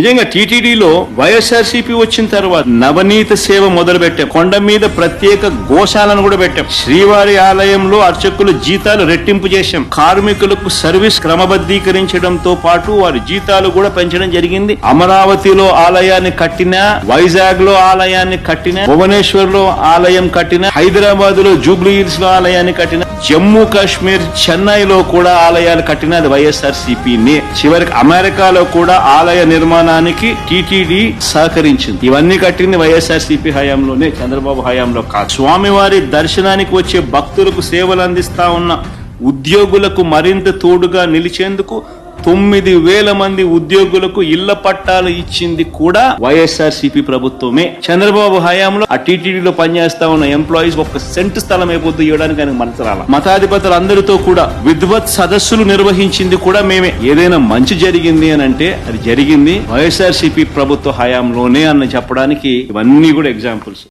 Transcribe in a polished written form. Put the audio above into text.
నిజంగా టీటీడీలో వైఎస్ఆర్సీపీ వచ్చిన తర్వాత నవనీత సేవ మొదలు పెట్టాం. కొండ మీద ప్రత్యేక గోశాలను కూడా పెట్టాం. శ్రీవారి ఆలయంలో అర్చకుల జీతాలు రెట్టింపు చేశాం. కార్మికులకు సర్వీస్ క్రమబద్ధీకరించడంతో పాటు వారి జీతాలు కూడా పెంచడం జరిగింది. అమరావతిలో ఆలయాన్ని కట్టినా, వైజాగ్ లో ఆలయాన్ని కట్టినా, భువనేశ్వర్ లో ఆలయం కట్టినా, హైదరాబాద్ లో జూబ్లీ హిల్స్ లో ఆలయాన్ని కట్టినా, జమ్మూ కాశ్మీర్ చెన్నైలో కూడా ఆలయాలు కట్టినా అది వైఎస్ఆర్సీపీనే. చివరికి అమెరికాలో కూడా ఆలయ నిర్మాణానికి టీటీడీ సహకరించింది. ఇవన్నీ కట్టింది వైఎస్ఆర్సీపీ హయాంలోనే, చంద్రబాబు హయాంలో కాదు. స్వామివారి దర్శనానికి వచ్చే భక్తులకు సేవలు అందిస్తా ఉన్న ఉద్యోగులకు మరింత తోడుగా నిలిచేందుకు 9,000 మంది ఉద్యోగులకు ఇళ్ల పట్టాలు ఇచ్చింది కూడా వైఎస్ఆర్సీపీ ప్రభుత్వమే. చంద్రబాబు హయాంలో ఆ టీటీడీలో పనిచేస్తా ఉన్న ఎంప్లాయీస్ ఒక్క సెంటు స్థలం అయిపోద్దు ఇవ్వడానికి ఆయనకు మనసు రాల. మతాధిపతులు అందరితో కూడా విద్వత్ సదస్సులు నిర్వహించింది కూడా మేమే. ఏదైనా మంచి జరిగింది అని అంటే అది జరిగింది వైఎస్ఆర్సీపీ ప్రభుత్వ హయాంలోనే అన్న చెప్పడానికి ఇవన్నీ కూడా ఎగ్జాంపుల్స్.